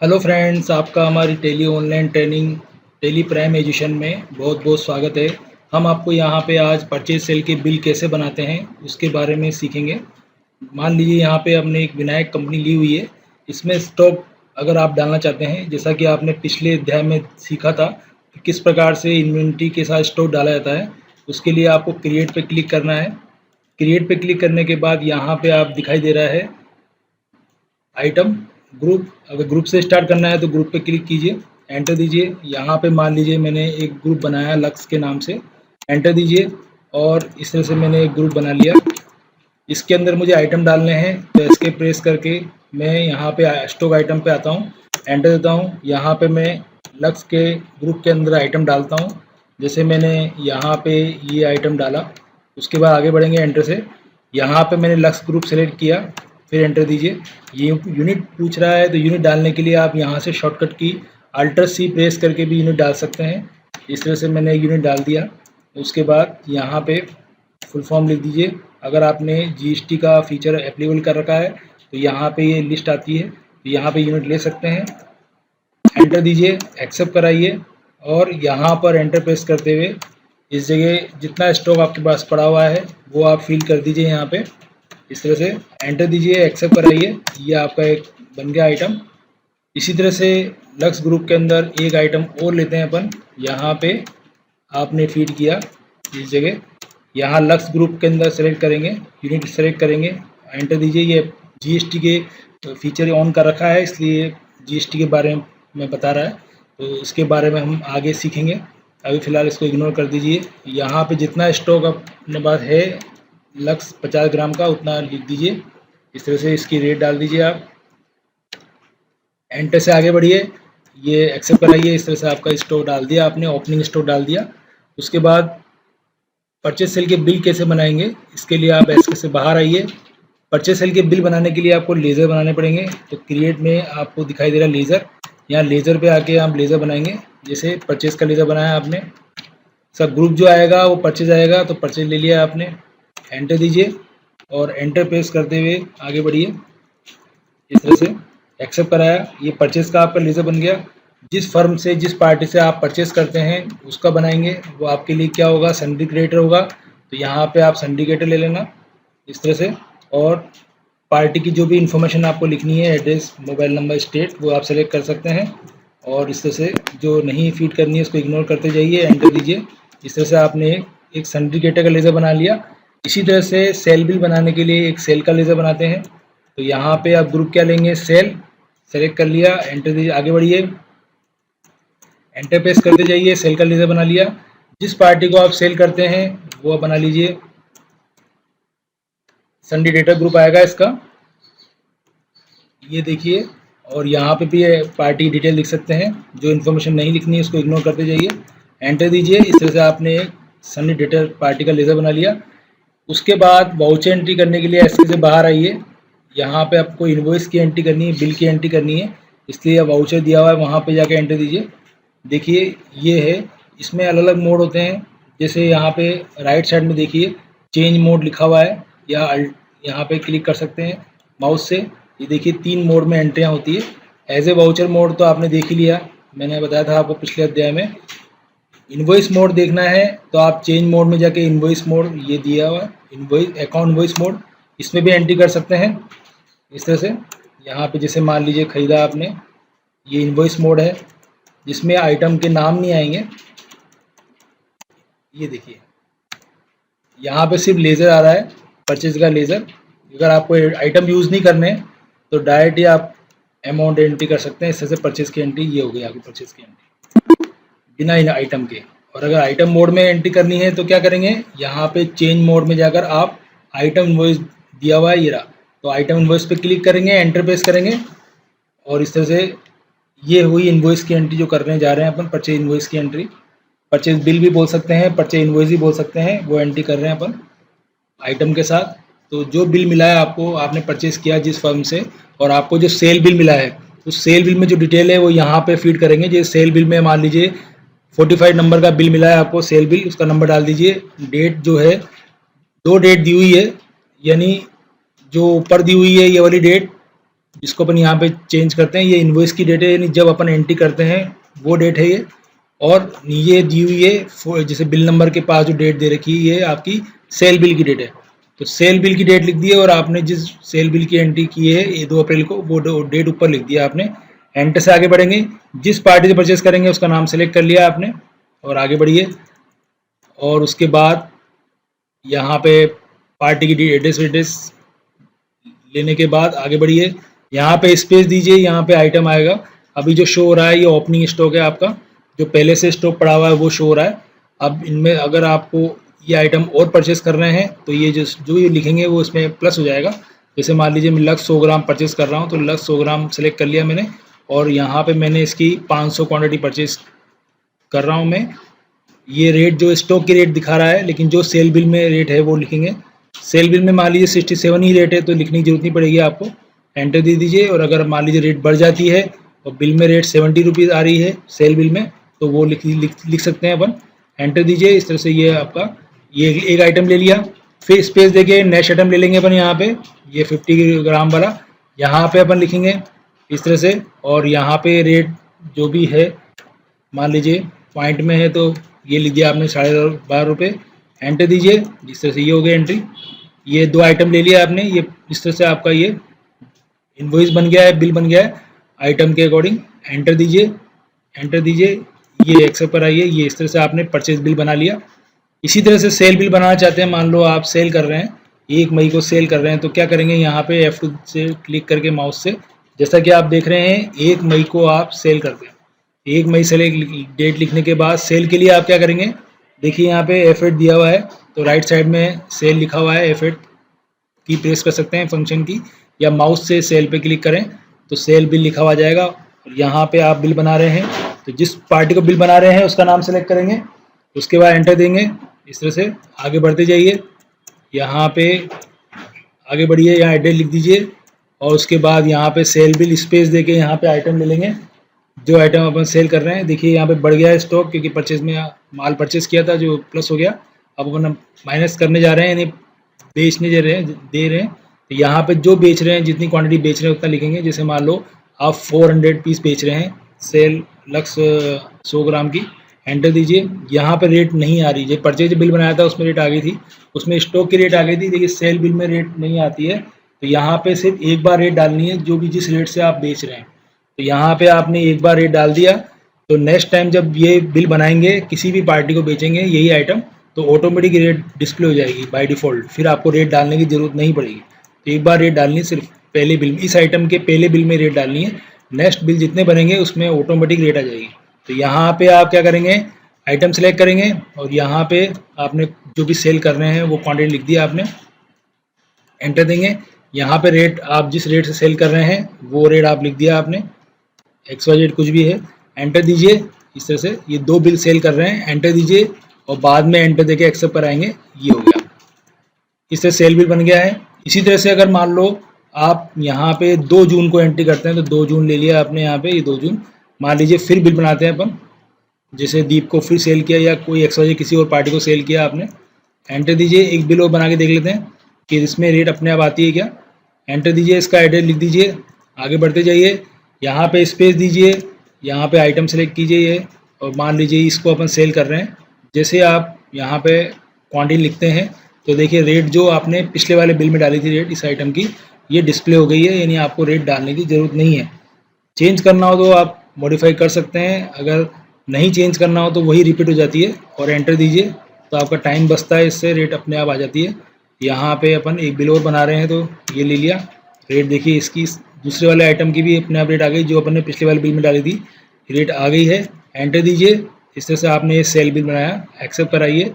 Hello friends, आपका हमारी Tally online training Tally prime education में बहुत बहुत स्वागत है। हम आपको यहाँ पे आज परचेज सेल के बिल कैसे बनाते हैं उसके बारे में सीखेंगे। मान लीजिए यहाँ पे हमने एक विनायक कंपनी ली हुई है। इसमें स्टॉक अगर आप डालना चाहते हैं, जैसा कि आपने पिछले अध्याय में सीखा था कि किस प्रकार से इन्वेंट्री के साथ स्टॉक डाला जाता है, उसके लिए आपको क्रिएट पे क्लिक करना है। क्रिएट पे क्लिक करने के बाद यहाँ पे आप दिखाई दे रहा है आइटम ग्रुप। अगर ग्रुप से स्टार्ट करना है तो ग्रुप पे क्लिक कीजिए, एंटर दीजिए। यहाँ पे मान लीजिए मैंने एक ग्रुप बनाया लक्स के नाम से, एंटर दीजिए। और इस तरह से मैंने एक ग्रुप बना लिया। इसके अंदर मुझे आइटम डालने हैं तो एस्केप प्रेस करके मैं यहाँ पे स्टॉक आइटम पे आता हूँ, एंटर देता हूँ। यहाँ पे मैं लक्स के ग्रुप के अंदर आइटम डालता हूँ। जैसे मैंने यहाँ पे ये आइटम डाला, उसके बाद आगे बढ़ेंगे एंटर से। यहाँ पे मैंने लक्स ग्रुप सेलेक्ट किया, फिर एंटर दीजिए। ये यूनिट पूछ रहा है तो यूनिट डालने के लिए आप यहाँ से शॉर्टकट की अल्टर सी प्रेस करके भी यूनिट डाल सकते हैं। इस तरह से मैंने यूनिट डाल दिया। उसके बाद यहाँ पे फुल फॉर्म लिख दीजिए। अगर आपने जीएसटी का फीचर एप्लीकेबल कर रखा है तो यहाँ पे ये लिस्ट आती है, तो यहाँ पे यूनिट ले सकते हैं। एंटर दीजिए, एक्सेप्ट कराइए और यहाँ पर एंटर प्रेस करते हुए इस जगह जितना स्टॉक आपके पास पड़ा हुआ है वो आप फिल कर दीजिए यहाँ पे। इस तरह से एंटर दीजिए, एक्सेप्ट कराइए। ये आपका एक बन गया आइटम। इसी तरह से लक्स ग्रुप के अंदर एक आइटम और लेते हैं अपन। यहाँ पे आपने फीड किया इस जगह, यहाँ लक्स ग्रुप के अंदर सेलेक्ट करेंगे, यूनिट सेलेक्ट करेंगे, एंटर दीजिए। ये जीएसटी के फीचर ऑन कर रखा है इसलिए जीएसटी के बारे में बता रहा है, तो इसके बारे में हम आगे सीखेंगे। अभी फ़िलहाल इसको इग्नोर कर दीजिए। यहाँ पे जितना स्टॉक अपने पास है लक्स 50 ग्राम का उतना लिख दीजिए। इस तरह से इसकी रेट डाल दीजिए आप, एंटर से आगे बढ़िए, ये एक्सेप्ट कराइए। इस तरह से आपका स्टॉक डाल दिया आपने, ओपनिंग स्टॉक डाल दिया। उसके बाद परचेज सेल के बिल कैसे बनाएंगे, इसके लिए आप ऐसे से बाहर आइए। परचेज सेल के बिल बनाने के लिए आपको लेज़र बनाने पड़ेंगे, तो क्रिएट में आपको दिखाई दे रहा है लेज़र। यहाँ लेज़र पे आके आप लेज़र बनाएंगे। जैसे परचेज का लेज़र बनाया आपने, सब ग्रुप जो आएगा वो परचेज आएगा, तो परचेज ले लिया आपने, एंटर दीजिए और एंटर प्रेस करते हुए आगे बढ़िए। इस तरह से एक्सेप्ट कराया, ये परचेज का आपका लेज़र बन गया। जिस फर्म से जिस पार्टी से आप परचेज करते हैं उसका बनाएंगे, वो आपके लिए क्या होगा, सिंडिकेटर होगा। तो यहाँ पे आप सिंडिकेटर ले लेना इस तरह से। और पार्टी की जो भी इंफॉर्मेशन आपको लिखनी है, एड्रेस, मोबाइल नंबर, स्टेट, वो आप सेलेक्ट कर सकते हैं। और इस तरह से जो नहीं फीड करनी है उसको इग्नोर करते जाइए, एंटर दीजिए। इस तरह से आपने एक सिंडिकेटर का लेज़र बना लिया। इसी तरह से सेल बिल बनाने के लिए एक सेल का लेज़र बनाते हैं। तो यहाँ पे आप ग्रुप क्या लेंगे, सेल, सेलेक्ट कर लिया, एंटर दीजिए, आगे बढ़िए, एंटर प्रेस करते जाइए। सेल का लेज़र बना लिया। जिस पार्टी को आप सेल करते हैं वो बना लीजिए, सिंडिकेटर ग्रुप आएगा इसका, ये देखिए। और यहाँ पे भी पार्टी डिटेल लिख सकते हैं। जो इन्फॉर्मेशन नहीं लिखनी है उसको इग्नोर करते जाइए, एंटर दीजिए। इस तरह से आपने सिंडिकेटर पार्टी का लेज़र बना लिया। उसके बाद वाउचर एंट्री करने के लिए ऐसे से बाहर आइए। यहाँ पे आपको इनवॉइस की एंट्री करनी है, बिल की एंट्री करनी है, इसलिए वाउचर दिया हुआ है वहाँ पे जाके एंटर दीजिए। देखिए ये है, इसमें अलग अलग मोड होते हैं। जैसे यहाँ पे राइट साइड में देखिए चेंज मोड लिखा हुआ है, या यहाँ पे क्लिक कर सकते हैं माउस से। ये देखिए 3 मोड में एंट्रियाँ होती है। एज ए वाउचर मोड तो आपने देख ही लिया, मैंने बताया था आपको पिछले अध्याय में। इनवॉइस मोड देखना है तो आप चेंज मोड में जाके इनवॉइस मोड, ये दिया हुआ इनवॉइस अकाउंट इनवॉइस मोड, इसमें भी एंट्री कर सकते हैं इस तरह से। यहाँ पे जैसे मान लीजिए खरीदा आपने, ये इनवॉइस मोड है जिसमें आइटम के नाम नहीं आएंगे। ये देखिए यहाँ पे सिर्फ लेज़र आ रहा है, परचेज का लेज़र। अगर आपको आइटम यूज़ नहीं करने तो डायरेक्ट ही आप अमाउंट एंट्री कर सकते हैं। इस तरह से परचेज की एंट्री ये हो गई आपकी, परचेज की एंट्री बिना इन आइटम के। और अगर आइटम मोड में एंट्री करनी है तो क्या करेंगे, यहाँ पे चेंज मोड में जाकर आप आइटम इनवॉइस दिया हुआ है ये रहा, तो आइटम इनवॉइस पे क्लिक करेंगे, एंटर प्रेस करेंगे और इस तरह से ये हुई इनवॉइस की एंट्री जो करने जा रहे हैं अपन, परचेज इनवॉइस की एंट्री। परचेज बिल भी बोल सकते हैं, परचेज इनवॉइस भी बोल सकते हैं, वो एंट्री कर रहे हैं अपन आइटम के साथ। तो जो बिल मिला है आपको, आपने परचेज किया जिस फर्म से, और आपको जो सेल बिल मिला है उस सेल बिल में जो डिटेल है वो यहाँ पे फीड करेंगे। जैसे सेल बिल में मान लीजिए 45 नंबर का बिल मिला है आपको, सेल बिल, उसका नंबर डाल दीजिए। डेट जो है 2 डेट दी हुई है, यानी जो ऊपर दी हुई है ये वाली डेट जिसको अपन यहाँ पे चेंज करते हैं। ये इनवॉइस की डेट है, यानी जब अपन एंट्री करते हैं वो डेट है ये। और ये दी हुई है जैसे बिल नंबर के पास जो डेट दे रखी है ये आपकी सेल बिल की डेट है। तो सेल बिल की डेट लिख दी है और आपने जिस सेल बिल की एंट्री की है ये 2 अप्रैल को, वो डेट ऊपर लिख दिया आपने। एंटर से आगे बढ़ेंगे, जिस पार्टी से परचेस करेंगे उसका नाम सेलेक्ट कर लिया आपने और आगे बढ़िए। और उसके बाद यहाँ पे पार्टी की एड्रेस वेड्रेस लेने के बाद आगे बढ़िए। यहाँ पे स्पेस दीजिए, यहाँ पे आइटम आएगा। अभी जो शो हो रहा है ये ओपनिंग स्टॉक है आपका, जो पहले से स्टॉक पड़ा हुआ है वो शो हो रहा है। अब इनमें अगर आपको ये आइटम और परचेस कर रहे हैं तो ये जो ये लिखेंगे वो इसमें प्लस हो जाएगा। जैसे मान लीजिए मैं लक्स 100 ग्राम परचेस कर रहा हूँ तो लक्स 100 ग्राम सेलेक्ट कर लिया मैंने और यहाँ पे मैंने इसकी 500 क्वांटिटी परचेस कर रहा हूँ मैं। ये रेट जो स्टॉक की रेट दिखा रहा है, लेकिन जो सेल बिल में रेट है वो लिखेंगे। सेल बिल में मान लीजिए 67 ही रेट है तो लिखने की जरूरत नहीं पड़ेगी आपको, एंटर दे दीजिए। और अगर मान लीजिए रेट बढ़ जाती है और बिल में रेट 70 रुपीज़ आ रही है सेल बिल में तो वो लिख सकते हैं अपन, एंटर दीजिए। इस तरह से ये आपका ये एक आइटम ले लिया। फिर स्पेस देके नेक्स्ट आइटम ले लेंगे अपन यहाँ पे, ये 50 ग्राम वाला यहाँ पे अपन लिखेंगे इस तरह से। और यहाँ पे रेट जो भी है मान लीजिए पॉइंट में है तो ये लिख दिया आपने 12.5 रुपये, एंटर दीजिए। जिस तरह से ये हो गया एंट्री। ये 2 आइटम ले लिया आपने, ये इस तरह से आपका ये इनवॉइस बन गया है, बिल बन गया है आइटम के अकॉर्डिंग। एंटर दीजिए, एंटर दीजिए, ये एक्सेप्ट कराइए। ये इस तरह से आपने परचेज बिल बना लिया। इसी तरह से सेल बिल बनाना चाहते हैं, मान लो आप सेल कर रहे हैं 1 मई को सेल कर रहे हैं तो क्या करेंगे, यहाँ पे F2 से क्लिक करके माउस से, जैसा कि आप देख रहे हैं 1 मई को आप सेल करते हैं। 1 मई से डेट लिखने के बाद सेल के लिए आप क्या करेंगे, देखिए यहाँ पे F8 दिया हुआ है तो राइट साइड में सेल लिखा हुआ है, F8 की प्रेस कर सकते हैं फंक्शन की, या माउस से सेल पे क्लिक करें तो सेल बिल लिखा हुआ जाएगा। और यहाँ पे आप बिल बना रहे हैं तो जिस पार्टी को बिल बना रहे हैं उसका नाम सेलेक्ट करेंगे, उसके बाद एंटर देंगे। इस तरह से आगे बढ़ते जाइए, यहाँ पे आगे बढ़िए, यहाँ एड्रेस लिख दीजिए और उसके बाद यहाँ पे सेल बिल स्पेस देके यहाँ पे आइटम ले लेंगे जो आइटम अपन सेल कर रहे हैं। देखिए यहाँ पे बढ़ गया है स्टॉक क्योंकि परचेज में माल परचेज किया था जो प्लस हो गया। अब अपन माइनस करने जा रहे हैं, यानी बेचने दे रहे हैं तो यहाँ पे जो बेच रहे हैं जितनी क्वांटिटी बेच रहे हैं उतना लिखेंगे। जैसे मान लो आप 400 पीस बेच रहे हैं सेल लक्स 100 ग्राम की, एंटर दीजिए। यहाँ पे रेट नहीं आ रही, जो परचेज बिल बनाया था उसमें रेट आ गई थी, उसमें स्टॉक की रेट आ गई थी, देखिए सेल बिल में रेट नहीं आती है। तो यहाँ पे सिर्फ एक बार रेट डालनी है जो भी जिस रेट से आप बेच रहे हैं। तो यहाँ पे आपने एक बार रेट डाल दिया तो नेक्स्ट टाइम जब ये बिल बनाएंगे किसी भी पार्टी को बेचेंगे यही आइटम तो ऑटोमेटिक रेट डिस्प्ले हो जाएगी बाय डिफ़ॉल्ट, फिर आपको रेट डालने की ज़रूरत नहीं पड़ेगी। तो एक बार रेट डालनी है सिर्फ पहले बिल, इस आइटम के पहले बिल में रेट डालनी है, नेक्स्ट बिल जितने बनेंगे उसमें ऑटोमेटिक रेट आ जाएगी। तो यहाँ पे आप क्या करेंगे, आइटम सेलेक्ट करेंगे और यहाँ पे आपने जो भी सेल कर रहे हैं वो क्वांटिटी लिख दिया आपने, एंटर देंगे। यहाँ पे रेट आप जिस रेट से सेल कर रहे हैं वो रेट आप लिख दिया आपने, XYZ कुछ भी है, एंटर दीजिए। इस तरह से ये 2 बिल सेल कर रहे हैं, एंटर दीजिए और बाद में एंटर देके एक्सेप्ट कराएंगे, ये हो गया। इस तरह सेल बिल बन गया है। इसी तरह से अगर मान लो आप यहाँ पे 2 जून को एंट्री करते हैं तो 2 जून ले लिया आपने यहाँ पे, ये 2 जून मान लीजिए फिर बिल बनाते हैं अपन, जैसे दीप को फिर सेल किया या कोई XYZ किसी और पार्टी को सेल किया आपने, एंटर दीजिए। एक बिल और बना के देख लेते हैं कि इसमें रेट अपने आप आती है क्या, एंटर दीजिए, इसका एड्रेस लिख दीजिए, आगे बढ़ते जाइए, यहाँ पे स्पेस दीजिए, यहाँ पे आइटम सेलेक्ट कीजिए ये और मान लीजिए इसको अपन सेल कर रहे हैं। जैसे आप यहाँ पे क्वांटिटी लिखते हैं तो देखिए रेट जो आपने पिछले वाले बिल में डाली थी रेट इस आइटम की ये डिस्प्ले हो गई है, यानी आपको रेट डालने की ज़रूरत नहीं है। चेंज करना हो तो आप मॉडिफाई कर सकते हैं, अगर नहीं चेंज करना हो तो वही रिपीट हो जाती है और एंटर दीजिए तो आपका टाइम बचता है, इससे रेट अपने आप आ जाती है। यहाँ पे अपन एक बिल और बना रहे हैं तो ये ले लिया, रेट देखिए इसकी दूसरे वाले आइटम की भी अपने आप रेट आ गई जो अपन ने पिछले वाले बिल में डाली थी, रेट आ गई है, एंटर दीजिए। इस तरह से आपने ये सेल बिल बनाया, एक्सेप्ट कराइए,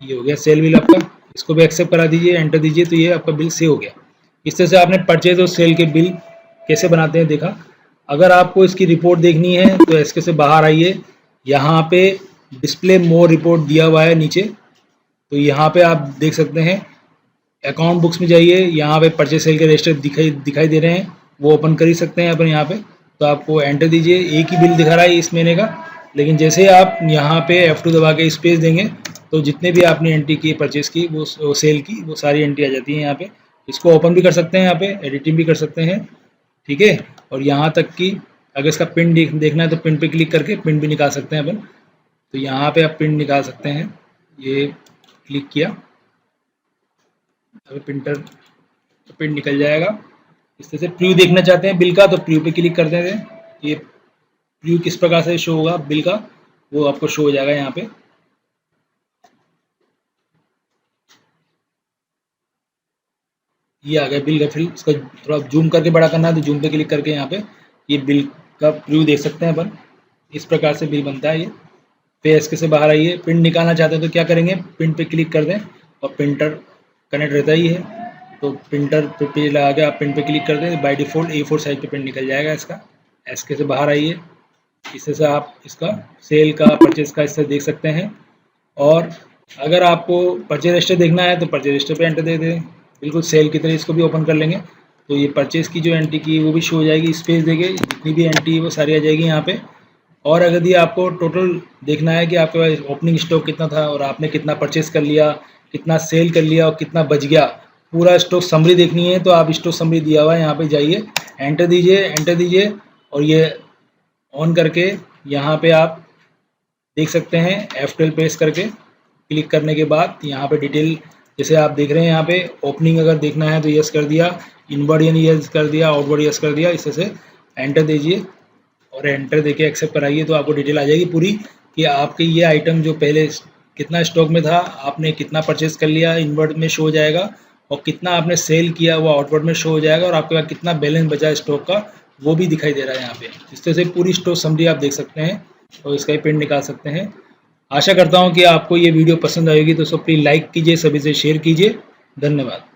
ये हो गया सेल बिल आपका, इसको भी एक्सेप्ट करा दीजिए, एंटर दीजिए तो ये आपका बिल सेव हो गया। इस तरह से आपने परचेज और सेल के बिल कैसे बनाते हैं देखा। अगर आपको इसकी रिपोर्ट देखनी है तो इसके से बाहर आइए, यहाँ पे डिस्प्ले मोर रिपोर्ट दिया हुआ है नीचे, तो यहाँ पे आप देख सकते हैं अकाउंट बुक्स में जाइए, यहाँ पे परचेज सेल के रजिस्टर दिखाई दे रहे हैं, वो ओपन कर ही सकते हैं अपन यहाँ पे। तो आपको एंटर दीजिए, एक ही बिल दिखा रहा है इस महीने का, लेकिन जैसे आप यहाँ पे F2 दबा के स्पेस देंगे तो जितने भी आपने एंट्री की परचेज की वो सेल की वो सारी एंट्री आ जाती है यहाँ पे। इसको ओपन भी कर सकते हैं, यहाँ पे एडिटिंग भी कर सकते हैं ठीक है। और यहाँ तक कि अगर इसका पिन देखना है तो पिन पे क्लिक करके पिन भी निकाल सकते हैं अपन। तो यहाँ पे आप पिन निकाल सकते हैं, ये क्लिक किया, अगर प्रिंटर तो पिन निकल जाएगा। इस तरह से प्रीव्यू देखना चाहते हैं बिल का तो प्रीव्यू पे क्लिक कर देते हैं। ये प्रीव्यू किस प्रकार से शो होगा बिल का, वो आपको शो हो जाएगा यहाँ पे। ये आ गया बिल का फिल। इसका थोड़ा जूम करके बड़ा करना है तो जूम पे क्लिक करके यहाँ पे ये बिल का प्रीव्यू देख सकते हैं अपन। इस प्रकार से बिल बनता है ये। पे एसके से बाहर आइए, प्रिंट निकालना चाहते हैं तो क्या करेंगे, प्रिंट पे क्लिक कर दें और प्रिंटर कनेक्ट रहता ही है। तो प्रिंटर पे पेज लगा के आप प्रिंट पे क्लिक कर दें, बाय डिफ़ॉल्ट A4 साइज पे प्रिंट निकल जाएगा इसका। एसके से बाहर आइए, इससे से आप इसका सेल का परचेज़ का इससे देख सकते हैं। और अगर आपको परचेज रजिस्टर देखना है तो परचेज रजिस्टर पे एंटर दे दें, बिल्कुल सेल की तरह इसको भी ओपन कर लेंगे। तो ये परचेज़ की जो एंट्री की वो भी शो हो जाएगी, स्पेस देके जितनी भी एंट्री है वो सारी आ जाएगी यहाँ पे। और अगर यदि आपको टोटल देखना है कि आपके पास ओपनिंग स्टॉक कितना था और आपने कितना परचेस कर लिया, कितना सेल कर लिया और कितना बच गया, पूरा स्टॉक समरी देखनी है तो आप स्टॉक समरी दिया हुआ है यहाँ पे जाइए, एंटर दीजिए और ये ऑन करके यहाँ पे आप देख सकते हैं F12 प्रेस करके क्लिक करने के बाद यहाँ पे डिटेल जैसे आप देख रहे हैं यहाँ पे ओपनिंग अगर देखना है तो यस कर दिया, इनवर्ड यानी यस कर दिया, आउटवर्ड यस कर दिया। इस तरह से एंटर दीजिए और एंटर देके एक्सेप्ट कराइए तो आपको डिटेल आ जाएगी पूरी कि आपके ये आइटम जो पहले कितना स्टॉक में था, आपने कितना परचेस कर लिया, इनवर्ड में शो हो जाएगा, और कितना आपने सेल किया वो आउटवर्ड में शो हो जाएगा, और आपके पास कितना बैलेंस बचा स्टॉक का वो भी दिखाई दे रहा है यहाँ पे। इस तरह से पूरी स्टॉक समरी आप देख सकते हैं और इसका ही प्रिंट निकाल सकते हैं। आशा करता हूँ कि आपको ये वीडियो पसंद आएगी, तो सब प्लीज़ लाइक कीजिए, सभी से शेयर कीजिए। धन्यवाद।